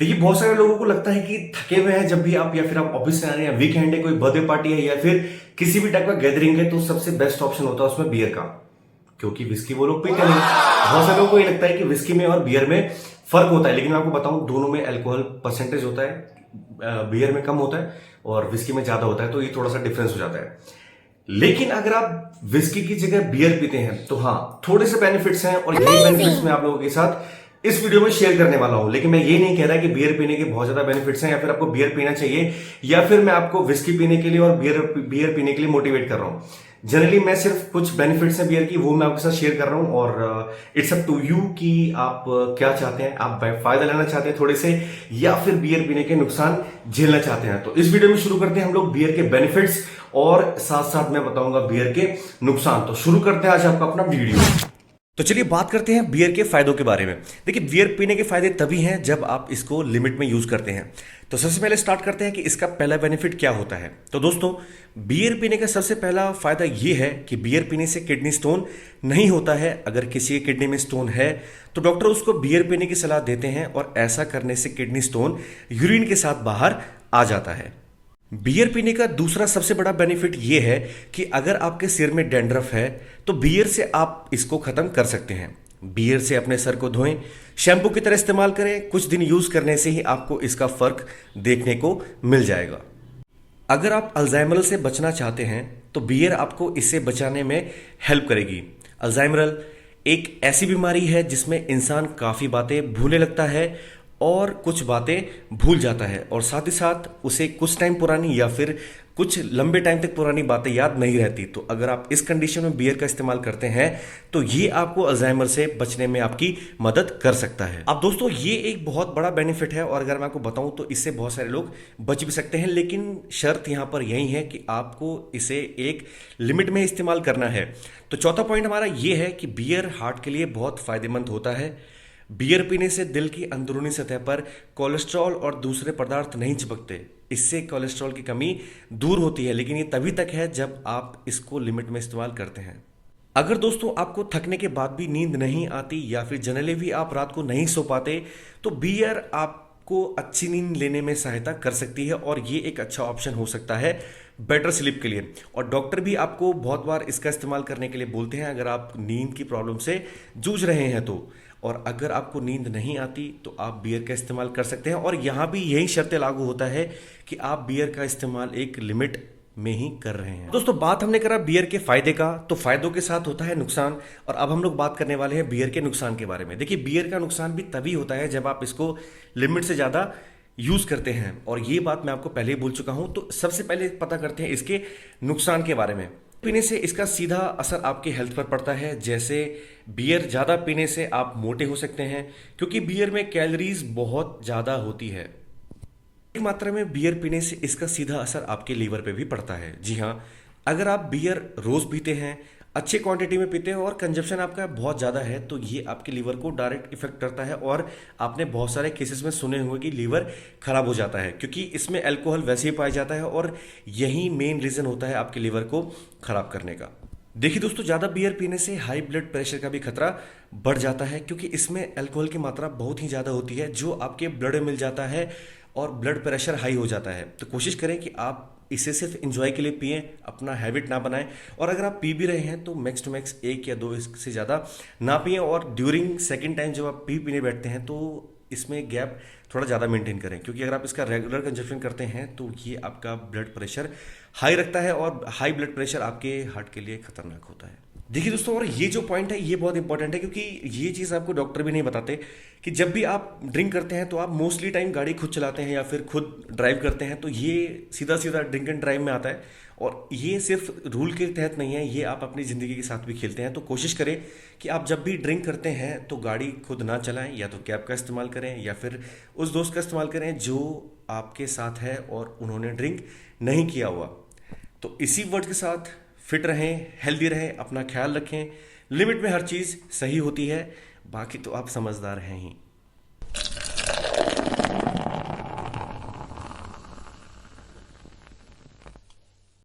देखिए, बहुत सारे लोगों को लगता है कि थके हुए हैं जब भी आप, या फिर आप ऑफिस से आ रहे हैं, या वीकेंड है, कोई बर्थडे पार्टी है, या फिर किसी भी टाइप का गैदरिंग है, तो सबसे बेस्ट ऑप्शन होता है उसमें बियर का। क्योंकि विस्की वो लोग पीते नहीं। बहुत सारे लोगों को ये लगता है कि विस्की में और बियर में फर्क होता है, लेकिन मैं आपको बताऊं दोनों में अल्कोहल परसेंटेज होता है, बियर में कम होता है और विस्की में ज्यादा होता है, तो ये थोड़ा सा डिफरेंस हो जाता है। लेकिन अगर आप विस्की की जगह बियर पीते हैं तो हाँ, थोड़े से बेनिफिट्स हैं, और यही बेनिफिट्स मैं आप लोगों के साथ इस वीडियो में शेयर करने वाला हूं। लेकिन मैं ये नहीं कह रहा कि बियर पीने के बहुत ज्यादा बेनिफिट्स हैं, या फिर आपको बियर पीना चाहिए, या फिर मैं आपको विस्की पीने के लिए और बियर पीने के लिए मोटिवेट कर रहा हूं। जनरली मैं सिर्फ कुछ बेनिफिट्स हैं बियर की, वो मैं आपके साथ शेयर कर रहा हूं, और इट्स अप टू यू कि आप क्या चाहते हैं। आप फायदा लेना चाहते हैं थोड़े से, या फिर बियर पीने के नुकसान झेलना चाहते हैं। तो इस वीडियो में शुरू करते हैं हम लोग बियर के बेनिफिट्स, और साथ साथ मैं बताऊंगा बियर के नुकसान। तो शुरू करते हैं आज आपका अपना वीडियो। तो चलिए बात करते हैं बियर के फायदों के बारे में। देखिए, बियर पीने के फायदे तभी हैं जब आप इसको लिमिट में यूज करते हैं। तो सबसे पहले स्टार्ट करते हैं कि इसका पहला बेनिफिट क्या होता है। तो दोस्तों, बियर पीने का सबसे पहला फायदा यह है कि बियर पीने से किडनी स्टोन नहीं होता है। अगर किसी के किडनी में स्टोन है तो डॉक्टर उसको बियर पीने की सलाह देते हैं, और ऐसा करने से किडनी स्टोन यूरिन के साथ बाहर आ जाता है। बियर पीने का दूसरा सबसे बड़ा बेनिफिट यह है कि अगर आपके सिर में डैंड्रफ है तो बियर से आप इसको खत्म कर सकते हैं। बियर से अपने सर को धोएं, शैम्पू की तरह इस्तेमाल करें। कुछ दिन यूज करने से ही आपको इसका फर्क देखने को मिल जाएगा। अगर आप अल्जाइमर से बचना चाहते हैं तो बियर आपको इससे बचाने में हेल्प करेगी। अल्जाइमर एक ऐसी बीमारी है जिसमें इंसान काफी बातें भूलने लगता है और कुछ बातें भूल जाता है, और साथ ही साथ उसे कुछ टाइम पुरानी या फिर कुछ लंबे टाइम तक पुरानी बातें याद नहीं रहती। तो अगर आप इस कंडीशन में बियर का इस्तेमाल करते हैं तो ये आपको अल्जाइमर से बचने में आपकी मदद कर सकता है। अब दोस्तों, ये एक बहुत बड़ा बेनिफिट है, और अगर मैं आपको बताऊं तो इससे बहुत सारे लोग बच भी सकते हैं। लेकिन शर्त यहां पर यही है कि आपको इसे एक लिमिट में इस्तेमाल करना है। तो चौथा पॉइंट हमारा ये है कि बियर हार्ट के लिए बहुत फायदेमंद होता है। बियर पीने से दिल की अंदरूनी सतह पर कोलेस्ट्रॉल और दूसरे पदार्थ नहीं चिपकते। इससे कोलेस्ट्रॉल की कमी दूर होती है, लेकिन ये तभी तक है जब आप इसको लिमिट में इस्तेमाल करते हैं। अगर दोस्तों आपको थकने के बाद भी नींद नहीं आती, या फिर जनरली भी आप रात को नहीं सो पाते, तो बियर आपको अच्छी नींद लेने में सहायता कर सकती है, और ये एक अच्छा ऑप्शन हो सकता है बेटर स्लीप के लिए। और डॉक्टर भी आपको बहुत बार इसका इस्तेमाल करने के लिए बोलते हैं अगर आप नींद की प्रॉब्लम से जूझ रहे हैं तो। और अगर आपको नींद नहीं आती तो आप बियर का इस्तेमाल कर सकते हैं, और यहां भी यही शर्तें लागू होता है कि आप बियर का इस्तेमाल एक लिमिट में ही कर रहे हैं। दोस्तों, बात हमने करा बियर के फायदे का, तो फायदों के साथ होता है नुकसान, और अब हम लोग बात करने वाले हैं बियर के नुकसान के बारे में। देखिए, बियर का नुकसान भी तभी होता है जब आप इसको लिमिट से ज्यादा यूज करते हैं, और ये बात मैं आपको पहले ही बोल चुका हूं। तो सबसे पहले पता करते हैं इसके नुकसान के बारे में। पीने से इसका सीधा असर आपके हेल्थ पर पड़ता है। जैसे बियर ज़्यादा पीने से आप मोटे हो सकते हैं, क्योंकि बियर में कैलोरीज बहुत ज़्यादा होती है। एक मात्रा में बियर पीने से इसका सीधा असर आपके लीवर पे भी पड़ता है। जी हाँ, अगर आप बियर रोज पीते हैं, अच्छी क्वांटिटी में पीते हैं, और कंजप्शन आपका बहुत ज़्यादा है, तो ये आपके लीवर को डायरेक्ट इफेक्ट करता है। और आपने बहुत सारे केसेस में सुने हुए कि लीवर खराब हो जाता है, क्योंकि इसमें अल्कोहल वैसे ही पाया जाता है, और यही मेन रीज़न होता है आपके लीवर को खराब करने का। देखिए दोस्तों, ज़्यादा बियर पीने से हाई ब्लड प्रेशर का भी खतरा बढ़ जाता है, क्योंकि इसमें अल्कोहल की मात्रा बहुत ही ज़्यादा होती है, जो आपके ब्लड में मिल जाता है, और ब्लड प्रेशर हाई हो जाता है। तो कोशिश करें कि आप इसे सिर्फ इंजॉय के लिए पिएं, अपना हैबिट ना बनाएं। और अगर आप पी भी रहे हैं तो मैक्स टू मैक्स 1 या 2 इससे ज़्यादा ना पिएं, और ड्यूरिंग सेकंड टाइम जब आप पीने बैठते हैं तो इसमें गैप थोड़ा ज़्यादा मेंटेन करें, क्योंकि अगर आप इसका रेगुलर कंजप्शन करते हैं तो ये आपका ब्लड प्रेशर हाई रखता है, और हाई ब्लड प्रेशर आपके हार्ट के लिए खतरनाक होता है। देखिए दोस्तों, और ये जो पॉइंट है ये बहुत इंपॉर्टेंट है, क्योंकि ये चीज़ आपको डॉक्टर भी नहीं बताते कि जब भी आप ड्रिंक करते हैं तो आप मोस्टली टाइम गाड़ी खुद चलाते हैं या फिर खुद ड्राइव करते हैं, तो ये सीधा सीधा ड्रिंक एंड ड्राइव में आता है। और ये सिर्फ रूल के तहत नहीं है, ये आप अपनी ज़िंदगी के साथ भी खेलते हैं। तो कोशिश करें कि आप जब भी ड्रिंक करते हैं तो गाड़ी खुद ना चलाएं, या तो कैब का इस्तेमाल करें, या फिर उस दोस्त का इस्तेमाल करें जो आपके साथ है और उन्होंने ड्रिंक नहीं किया हुआ। तो इसी वर्ड के साथ फिट रहें, हेल्दी रहें, अपना ख्याल रखें। लिमिट में हर चीज़ सही होती है, बाकी तो आप समझदार हैं ही।